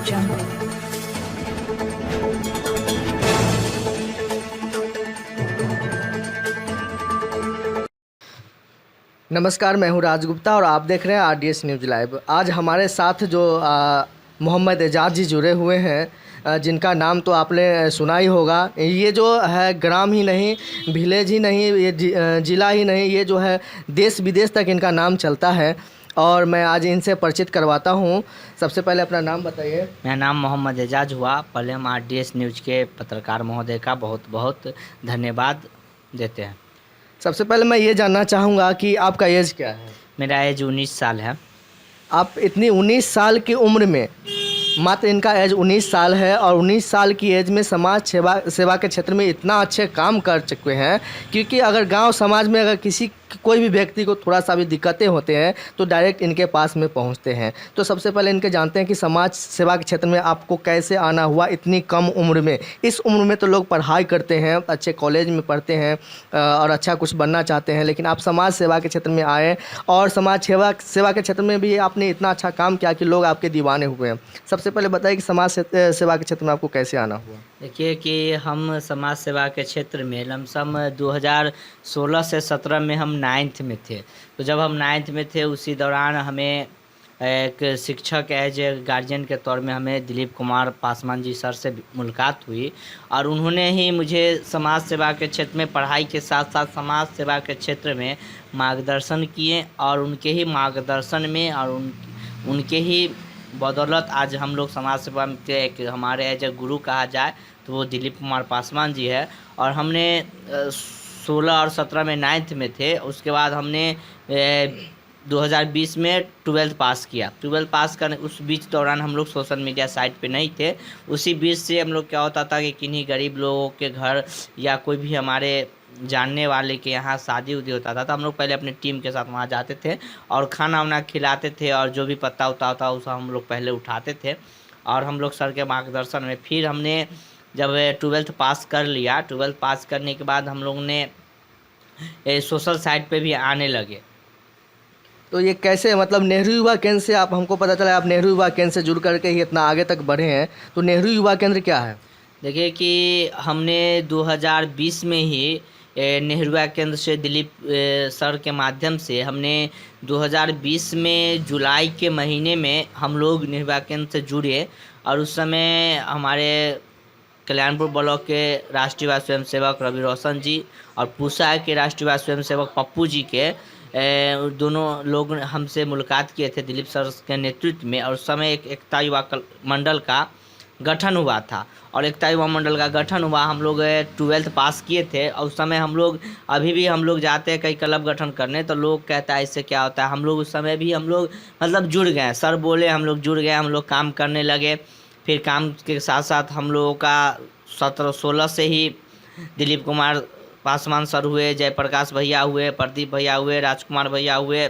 jungle. नमस्कार, मैं हूं राज गुप्ता और आप देख रहे हैं आरडीएस न्यूज़ लाइव। आज हमारे साथ जो मोहम्मद एजाज जी जुड़े हुए हैं, जिनका नाम तो आपने सुना ही होगा। ये जो है ग्राम ही नहीं, विलेज ही नहीं, ये ज़िला ही नहीं, ये जो है देश विदेश तक इनका नाम चलता है। और मैं आज इनसे परिचित करवाता हूं। सबसे पहले अपना नाम बताइए। मेरा नाम मोहम्मद एजाज हुआ। पहले हम आरडीएस न्यूज़ के पत्रकार महोदय का बहुत बहुत धन्यवाद देते हैं। सबसे पहले मैं ये जानना चाहूँगा कि आपका एज क्या है? मेरा एज 19 साल है। आप इतनी 19 साल की उम्र में, मात्र इनका एज 19 साल है और 19 साल की एज में समाज सेवा के क्षेत्र में इतना अच्छे काम कर चुके हैं। क्योंकि अगर गांव समाज में अगर कोई भी व्यक्ति को थोड़ा सा भी दिक्कतें होते हैं तो डायरेक्ट इनके पास में पहुंचते हैं। तो सबसे पहले इनके जानते हैं कि समाज सेवा के क्षेत्र में आपको कैसे आना हुआ इतनी कम उम्र में। इस उम्र में तो लोग पढ़ाई करते हैं, अच्छे कॉलेज में पढ़ते हैं और अच्छा कुछ बनना चाहते हैं, लेकिन आप समाज सेवा के क्षेत्र में आए और समाज सेवा के क्षेत्र में भी आपने इतना अच्छा काम किया कि लोग आपके दीवाने हुए हैं। सबसे पहले बताइए कि समाज सेवा के क्षेत्र में आपको कैसे आना हुआ? देखिए कि हम समाज सेवा के क्षेत्र में लमसम 2016 से 17 में हम 9th में थे। तो जब हम 9th में थे उसी दौरान हमें एक शिक्षक एज ए गार्जियन के तौर में हमें दिलीप कुमार पासवान जी सर से मुलाकात हुई और उन्होंने ही मुझे समाज सेवा के क्षेत्र में पढ़ाई के साथ साथ समाज सेवा के क्षेत्र में मार्गदर्शन किए और उनके ही मार्गदर्शन में और उनके ही बदौलत आज हम लोग समाज सेवा में एक हमारे एज ए गुरु कहा जाए तो वो दिलीप कुमार पासवान जी है। और हमने 16 और 17 में 9th में थे। उसके बाद हमने 2020 में 12th पास किया। 12th पास करने उस बीच दौरान हम लोग सोशल मीडिया साइट पे नहीं थे। उसी बीच से हम लोग क्या होता था कि किन्हीं गरीब लोगों के घर या कोई भी हमारे जानने वाले के यहाँ शादी उदी होता था तो हम लोग पहले अपने टीम के साथ वहाँ जाते थे और खाना वाना खिलाते थे और जो भी पत्ता उत्ता होता उसे हम लोग पहले उठाते थे। और हम लोग सर के मार्गदर्शन में फिर हमने जब 12th पास कर लिया, 12th पास करने के बाद हम लोग ने सोशल साइट पे भी आने लगे। तो ये कैसे, मतलब नेहरू युवा केंद्र से आप, हमको पता चला आप नेहरू युवा केंद्र से जुड़ करके ही इतना आगे तक बढ़े हैं। तो नेहरू युवा केंद्र क्या है? देखिए कि हमने 2020 में ही नेहरू युवा केंद्र से दिलीप सर के माध्यम से हमने 2020 में जुलाई के महीने में हम लोग नेहरू युवा केंद्र से जुड़े। और उस समय हमारे कल्याणपुर ब्लॉक के राष्ट्रीय युवा स्वयंसेवक रवि रोशन जी और पूसा के राष्ट्रीय युवा स्वयंसेवक पप्पू जी के दोनों लोग हमसे मुलाकात किए थे दिलीप सर के नेतृत्व में। और उस समय एक एकता युवा मंडल का गठन हुआ था और एकता युवा मंडल का गठन हुआ। हम लोग 12th पास किए थे और उस समय हम लोग अभी भी हम लोग जाते हैं कई क्लब गठन करने तो लोग कहता है इससे क्या होता है। हम लोग उस समय भी हम लोग मतलब जुड़ गए, सर बोले हम लोग जुड़ गए, हम लोग काम करने लगे। फिर काम के साथ साथ हम लोगों का 17-16 से ही दिलीप कुमार पासवान सर हुए, जयप्रकाश भैया हुए, प्रदीप भैया हुए, राजकुमार भैया हुए।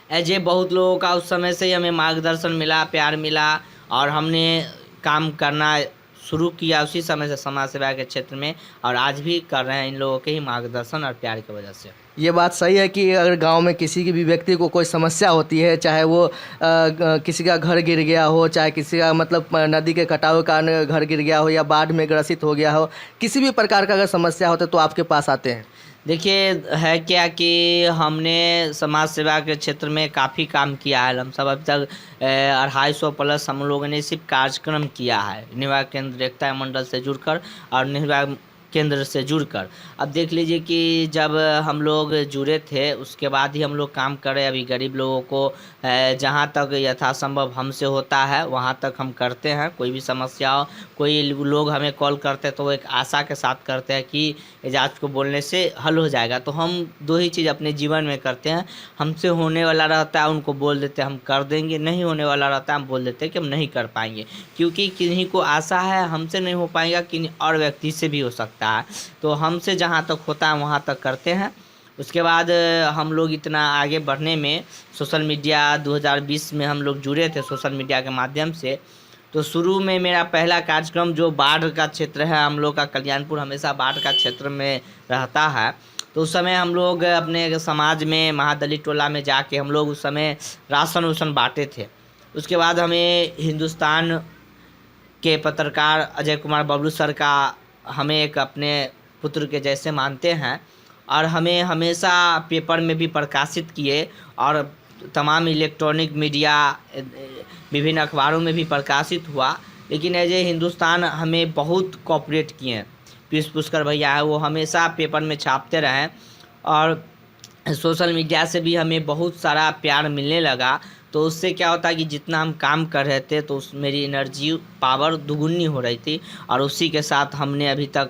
ऐसे बहुत लोगों का उस समय से ही हमें मार्गदर्शन मिला, प्यार मिला और हमने काम करना शुरू किया उसी समय से समाज सेवा के क्षेत्र में। और आज भी कर रहे हैं इन लोगों के ही मार्गदर्शन और प्यार की वजह से। ये बात सही है कि अगर गांव में किसी की भी व्यक्ति को कोई समस्या होती है, चाहे वो किसी का घर गिर गया हो, चाहे किसी का मतलब नदी के कटाव के कारण घर गिर गया हो या बाढ़ में ग्रसित हो गया हो, किसी भी प्रकार का अगर समस्या होता है तो आपके पास आते हैं। देखिए है क्या कि हमने समाज सेवा के क्षेत्र में काफ़ी काम किया है। हम सब अभी तक 250+ हम लोगों ने सिर्फ कार्यक्रम किया है नेहरू युवा केंद्र एकता मंडल से जुड़कर और नेहरू युवा केंद्र से जुड़कर। अब देख लीजिए कि जब हम लोग जुड़े थे उसके बाद ही हम लोग काम करें। अभी गरीब लोगों को जहाँ तक यथासंभव हमसे होता है वहाँ तक हम करते हैं। कोई भी समस्या हो, कोई लोग हमें कॉल करते हैं तो वो एक आशा के साथ करते हैं कि एजाज को बोलने से हल हो जाएगा। तो हम दो ही चीज़ अपने जीवन में करते हैं, हमसे होने वाला रहता है उनको बोल देते हैं हम कर देंगे, नहीं होने वाला रहता है हम बोल देते हैं कि हम नहीं कर पाएंगे। क्योंकि किन्हीं को आशा है हमसे नहीं हो पाएगा, किन्हीं और व्यक्ति से भी हो सकता है। तो हमसे जहाँ तक होता है वहाँ तक करते हैं। उसके बाद हम लोग इतना आगे बढ़ने में सोशल मीडिया 2020 में हम लोग जुड़े थे सोशल मीडिया के माध्यम से। तो शुरू में मेरा पहला कार्यक्रम जो बाढ़ का क्षेत्र है, हम लोग का कल्याणपुर हमेशा बाढ़ का क्षेत्र में रहता है। तो उस समय हम लोग अपने समाज में महादलित टोला में जाके हम लोग उस समय राशन वासन बांटे थे। उसके बाद हमें हिंदुस्तान के पत्रकार अजय कुमार बबलू सर का हमें एक अपने पुत्र के जैसे मानते हैं और हमें हमेशा पेपर में भी प्रकाशित किए और तमाम इलेक्ट्रॉनिक मीडिया विभिन्न अखबारों में भी प्रकाशित हुआ। लेकिन एज ए हिंदुस्तान हमें बहुत कोऑपरेट किए। पीयूष पुष्कर भैया है, वो हमेशा पेपर में छापते रहे और सोशल मीडिया से भी हमें बहुत सारा प्यार मिलने लगा। तो उससे क्या होता है कि जितना हम काम कर रहे थे तो उस मेरी एनर्जी पावर दुगुनी हो रही थी और उसी के साथ हमने अभी तक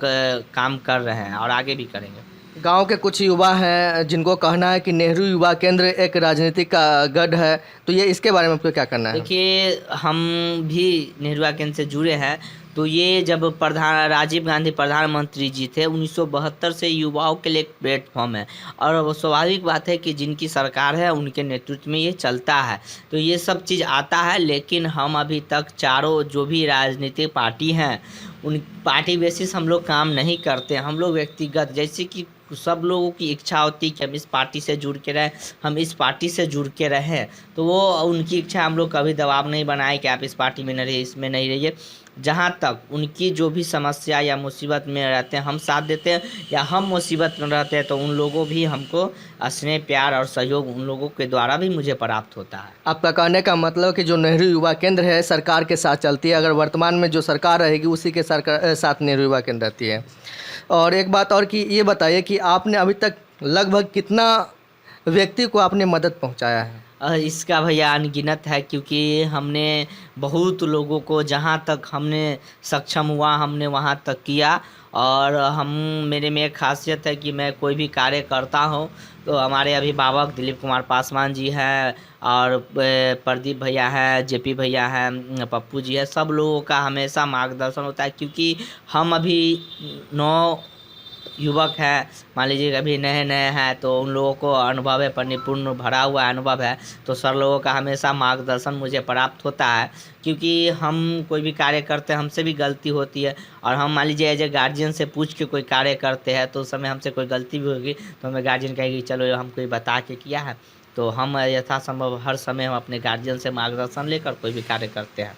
काम कर रहे हैं और आगे भी करेंगे। गांव के कुछ युवा हैं जिनको कहना है कि नेहरू युवा केंद्र एक राजनीतिक का गढ़ है, तो ये इसके बारे में आपको क्या करना है? देखिए, हम भी नेहरू युवा केंद्र से जुड़े हैं। तो ये जब राजीव गांधी प्रधानमंत्री जी थे 1972 से युवाओं के लिए एक प्लेटफॉर्म है और वो स्वाभाविक बात है कि जिनकी सरकार है उनके नेतृत्व में ये चलता है। तो ये सब चीज़ आता है, लेकिन हम अभी तक चारों जो भी राजनीतिक पार्टी हैं उन पार्टी बेसिस हम लोग काम नहीं करते। हम लोग व्यक्तिगत, जैसे कि सब लोगों की इच्छा होती है कि हम इस पार्टी से जुड़ के रहें, हम इस पार्टी से जुड़ के रहें, तो वो उनकी इच्छा। हम लोग कभी दबाव नहीं बनाए कि आप इस पार्टी में नहीं रहिए, इसमें नहीं रहिए। जहाँ तक उनकी जो भी समस्या या मुसीबत में रहते हैं हम साथ देते हैं, या हम मुसीबत में रहते हैं तो उन लोगों भी हमको स्नेह प्यार और सहयोग उन लोगों के द्वारा भी मुझे प्राप्त होता है। आपका कहने का मतलब कि जो नेहरू युवा केंद्र है सरकार के साथ चलती है, अगर वर्तमान में जो सरकार रहेगी उसी के साथ नेहरू युवा केंद्र रहती है। और एक बात और कि ये बताइए कि आपने अभी तक लगभग कितना व्यक्ति को आपने मदद पहुंचाया है? इसका भैया अनगिनत है, क्योंकि हमने बहुत लोगों को जहाँ तक हमने सक्षम हुआ हमने वहाँ तक किया। और मेरे में एक खासियत है कि मैं कोई भी कार्य करता हूँ तो हमारे अभिभावक दिलीप कुमार पासवान जी हैं और प्रदीप भैया हैं, जेपी भैया हैं, पप्पू जी है, सब लोगों का हमेशा मार्गदर्शन होता है। क्योंकि हम अभी 9 युवक हैं, मान लीजिए अभी नए नए हैं, तो उन लोगों को अनुभव है, परिपूर्ण भरा हुआ अनुभव है। तो सर लोगों का हमेशा मार्गदर्शन मुझे प्राप्त होता है, क्योंकि हम कोई भी कार्य करते हैं हमसे भी गलती होती है और हम मान लीजिए एज ए गार्जियन से पूछ के कोई कार्य करते हैं तो उस समय हमसे कोई गलती भी होगी तो हमें गार्जियन कहेगी चलो हम कोई बता के किया है। तो हम यथासंभव हर समय हम अपने गार्जियन से मार्गदर्शन लेकर कोई भी कार्य करते हैं।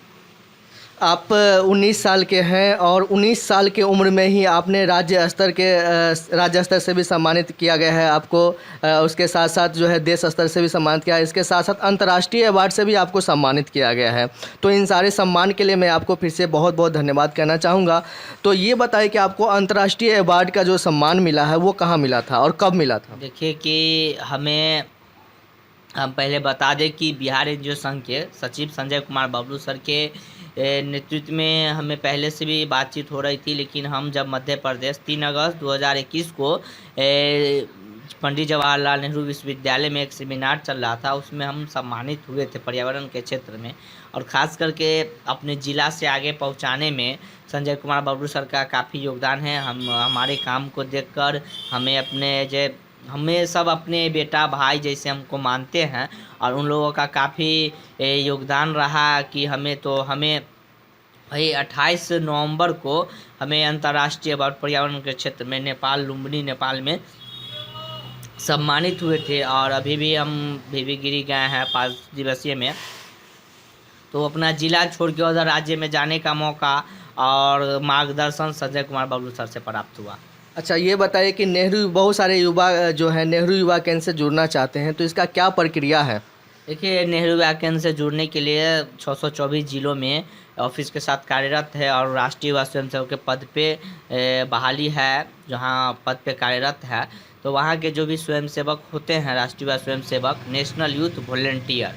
आप 19 साल के हैं और 19 साल की उम्र में ही आपने राज्य स्तर से भी सम्मानित किया गया है आपको, उसके साथ साथ जो है देश स्तर से भी सम्मानित किया है, इसके साथ साथ अंतर्राष्ट्रीय अवार्ड से भी आपको सम्मानित किया गया है। तो इन सारे सम्मान के लिए मैं आपको फिर से बहुत बहुत धन्यवाद कहना चाहूँगा। तो ये बताइए कि आपको अंतर्राष्ट्रीय अवार्ड का जो सम्मान मिला है वो कहाँ मिला था और कब मिला था? देखिए कि हम पहले बता दें कि बिहार एनजीओ संघ के सचिव संजय कुमार बबलू सर के नेतृत्व में हमें पहले से भी बातचीत हो रही थी। लेकिन हम जब मध्य प्रदेश 3 अगस्त 2021 को पंडित जवाहरलाल नेहरू विश्वविद्यालय में एक सेमिनार चल रहा था, उसमें हम सम्मानित हुए थे पर्यावरण के क्षेत्र में। और ख़ास करके अपने ज़िला से आगे पहुंचाने में संजय कुमार बबलू सर का काफ़ी योगदान है। हमारे काम को देखकर हमें सब अपने बेटा भाई जैसे हमको मानते हैं और उन लोगों का काफ़ी योगदान रहा कि हमें भाई 28 नवंबर को हमें अंतर्राष्ट्रीय अवार्ड पर्यावरण के क्षेत्र में लुम्बिनी नेपाल में सम्मानित हुए थे। और अभी भी हम भिविगिरी गए हैं 5 दिवसीय में, तो अपना ज़िला छोड़ के उधर राज्य में जाने का मौका और मार्गदर्शन संजय कुमार बबलू सर से प्राप्त हुआ। अच्छा, ये बताइए कि बहुत सारे युवा जो है नेहरू युवा केंद्र से जुड़ना चाहते हैं, तो इसका क्या प्रक्रिया है? देखिए, नेहरू युवा केंद्र से जुड़ने के लिए 624 जिलों में ऑफिस के साथ कार्यरत है और राष्ट्रीय युवा स्वयंसेवक के पद पे बहाली है, जहां पद पे कार्यरत है। तो वहाँ के जो भी स्वयंसेवक होते हैं राष्ट्रीय युवा स्वयंसेवक, नेशनल यूथ वॉलंटियर,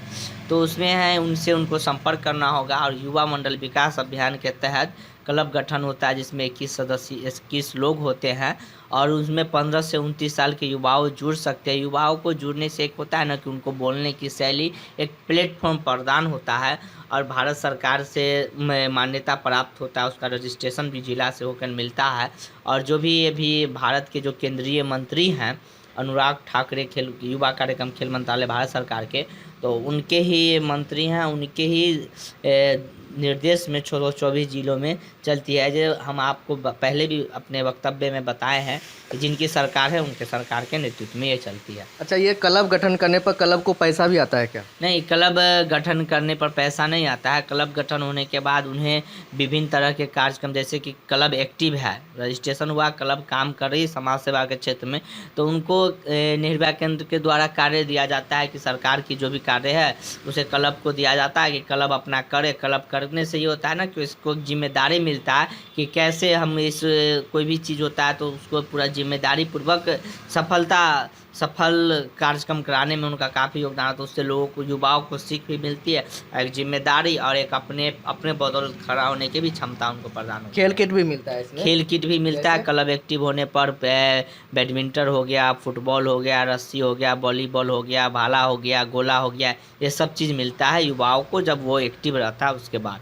तो उसमें है उनको संपर्क करना होगा। और युवा मंडल विकास अभियान के तहत क्लब गठन होता है जिसमें 21 लोग होते हैं और उसमें 15 से 29 साल के युवाओं जुड़ सकते हैं। युवाओं को जुड़ने से एक होता है ना कि उनको बोलने की शैली, एक प्लेटफॉर्म प्रदान होता है और भारत सरकार से मान्यता प्राप्त होता है, उसका रजिस्ट्रेशन भी जिला से होकर मिलता है। और जो भी अभी भारत के जो केंद्रीय मंत्री हैं अनुराग ठाकरे, युवा कार्यक्रम खेल मंत्रालय भारत सरकार के, तो उनके ही मंत्री हैं, उनके ही निर्देश में 24 जिलों में चलती है। जो हम आपको पहले भी अपने वक्तव्य में बताए हैं कि जिनकी सरकार है उनके सरकार के नेतृत्व में ये चलती है। अच्छा, ये क्लब गठन करने पर क्लब को पैसा भी आता है क्या? नहीं, क्लब गठन करने पर पैसा नहीं आता है। क्लब गठन होने के बाद उन्हें विभिन्न तरह के कार्यक्रम, जैसे कि क्लब एक्टिव है, रजिस्ट्रेशन हुआ, क्लब काम कर रही है समाज सेवा के क्षेत्र में, तो उनको निर्भया केंद्र के द्वारा कार्य दिया जाता है कि सरकार की जो भी कार्य है उसे क्लब को दिया जाता है कि क्लब अपना करे। क्लब करने से ये होता है ना कि इसको जिम्मेदारी मिलता है कि कैसे हम इस कोई भी चीज़ होता है तो उसको पूरा जिम्मेदारी पूर्वक सफल कार्यक्रम कराने में उनका काफ़ी योगदान है। तो उससे लोगों को, युवाओं को सीख भी मिलती है, एक जिम्मेदारी और एक अपने बदौलत खड़ा होने की भी क्षमता उनको प्रदान होती है। खेल किट भी मिलता है इसमें? खेल किट भी मिलता है। जैसे? क्लब एक्टिव होने पर बैडमिंटन हो गया, फुटबॉल हो गया, रस्सी हो गया, वॉलीबॉल हो गया, भाला हो गया, गोला हो गया, ये सब चीज़ मिलता है युवाओं को जब वो एक्टिव रहता है उसके बाद।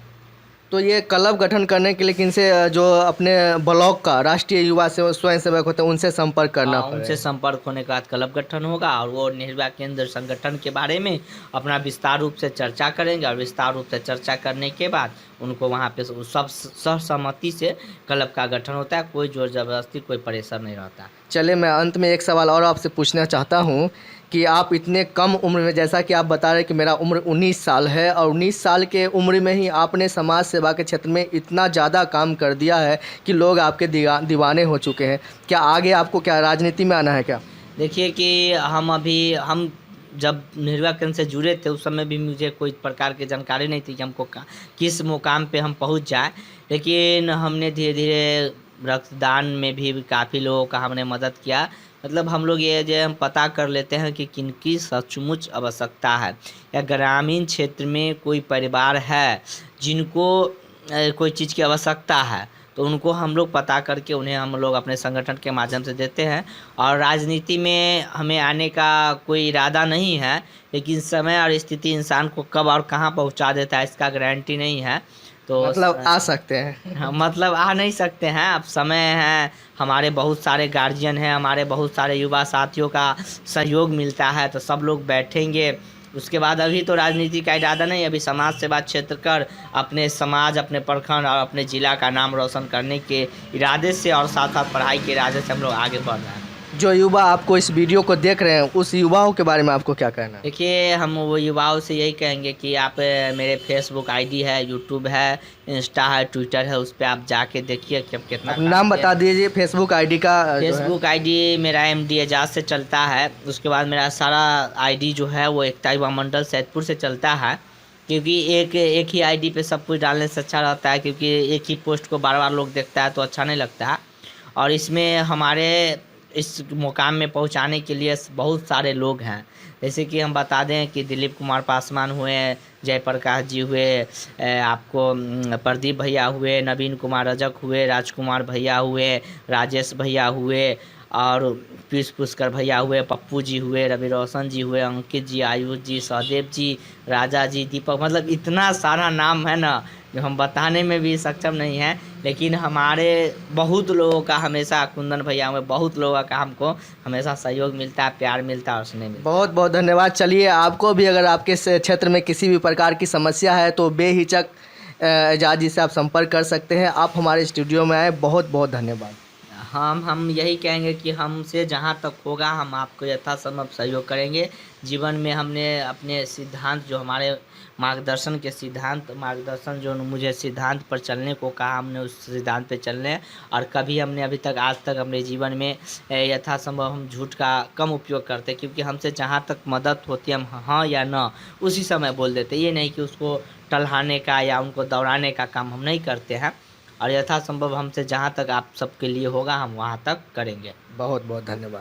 तो ये क्लब गठन करने के लिए किनसे, जो अपने ब्लॉक का राष्ट्रीय युवा स्वयं सेवक होते हैं उनसे संपर्क करना हाँ, उनसे संपर्क होने के बाद क्लब गठन होगा और वो निर्भया केंद्र संगठन के बारे में अपना विस्तार रूप से चर्चा करेंगे और विस्तार रूप से चर्चा करने के बाद उनको वहाँ पे सब सर्वसम्मति से क्लब का गठन होता है। कोई जोर जबरदस्ती, कोई प्रेशर नहीं रहता। चलिए, मैं अंत में एक सवाल और आपसे पूछना चाहता हूँ कि आप इतने कम उम्र में, जैसा कि आप बता रहे हैं कि मेरा उम्र 19 साल है, और 19 साल के उम्र में ही आपने समाज सेवा के क्षेत्र में इतना ज़्यादा काम कर दिया है कि लोग आपके दीवाने हो चुके हैं। क्या आगे आपको क्या राजनीति में आना है क्या? देखिए कि हम जब निर्भया केंद्र से जुड़े थे उस समय भी मुझे कोई प्रकार की जानकारी नहीं थी कि हमको किस मुकाम पे हम पहुंच जाए, लेकिन हमने धीरे धीरे रक्तदान में भी काफ़ी लोगों का हमने मदद किया। मतलब हम लोग ये जो हम पता कर लेते हैं कि किनकी सचमुच आवश्यकता है, या ग्रामीण क्षेत्र में कोई परिवार है जिनको कोई चीज़ की आवश्यकता है, तो उनको हम लोग पता करके उन्हें हम लोग अपने संगठन के माध्यम से देते हैं। और राजनीति में हमें आने का कोई इरादा नहीं है, लेकिन समय और स्थिति इंसान को कब और कहाँ पहुंचा देता है इसका गारंटी नहीं है। तो मतलब आ सकते हैं? हाँ, मतलब आ नहीं सकते हैं, अब समय है, हमारे बहुत सारे गार्जियन हैं, हमारे बहुत सारे युवा साथियों का सहयोग मिलता है, तो सब लोग बैठेंगे। उसके बाद अभी तो राजनीति का इरादा नहीं, अभी समाज सेवा क्षेत्र कर अपने समाज, अपने प्रखंड और अपने ज़िला का नाम रोशन करने के इरादे से और साथ साथ पढ़ाई के इरादे से हम लोग आगे बढ़ रहे हैं। जो युवा आपको इस वीडियो को देख रहे हैं, उस युवाओं के बारे में आपको क्या कहना है? देखिए, हम वो युवाओं से यही कहेंगे कि आप, मेरे फेसबुक आईडी है, यूट्यूब है, इंस्टा है, ट्विटर है, उस पर आप जाके देखिए कि अब कितना नाम बता दीजिए फेसबुक आईडी का। फेसबुक आईडी मेरा MD एजाज से चलता है। उसके बाद मेरा सारा आईडी जो है वो एकता युवा मंडल सैदपुर से चलता है, क्योंकि एक ही आईडी पे सब कुछ डालने से अच्छा रहता है, क्योंकि एक ही पोस्ट को बार बार लोग देखता है तो अच्छा नहीं लगता है। और इसमें हमारे इस मुकाम में पहुंचाने के लिए बहुत सारे लोग हैं, जैसे कि हम बता दें कि दिलीप कुमार पासवान हुए, जयप्रकाश जी हुए, आपको प्रदीप भैया हुए, नवीन कुमार रजक हुए, राजकुमार भैया हुए, राजेश भैया हुए, और पीयूष पुष्कर भैया हुए, पप्पू जी हुए, रवि रोशन जी हुए, अंकित जी, आयुष जी, सहदेव जी, राजा जी, दीपक, मतलब इतना सारा नाम है ना जो हम बताने में भी सक्षम नहीं है। लेकिन हमारे बहुत लोगों का हमेशा, कुंदन भैया में बहुत लोगों का हमको हमेशा सहयोग मिलता है, प्यार मिलता है और स्नेह मिलता है। बहुत बहुत धन्यवाद। चलिए, आपको भी अगर आपके क्षेत्र में किसी भी प्रकार की समस्या है तो बेहिचक एजाज जी से आप संपर्क कर सकते हैं। आप हमारे स्टूडियो में आए, बहुत बहुत धन्यवाद। हम यही कहेंगे कि हमसे जहाँ तक होगा हम आपको यथासंभव सहयोग करेंगे। जीवन में हमने अपने सिद्धांत, जो हमारे मार्गदर्शन जो मुझे सिद्धांत पर चलने को कहा, हमने उस सिद्धांत पे चलने, और कभी हमने अभी तक आज तक अपने जीवन में यथासंभव हम झूठ का कम उपयोग करते, क्योंकि हमसे जहाँ तक मदद होती है हम हाँ या ना उसी समय बोल देते। ये नहीं कि उसको टलहाने का या उनको दौड़ाने का काम हम नहीं करते हैं, और यथासंभव हमसे जहाँ तक आप सबके लिए होगा हम वहाँ तक करेंगे। बहुत बहुत धन्यवाद।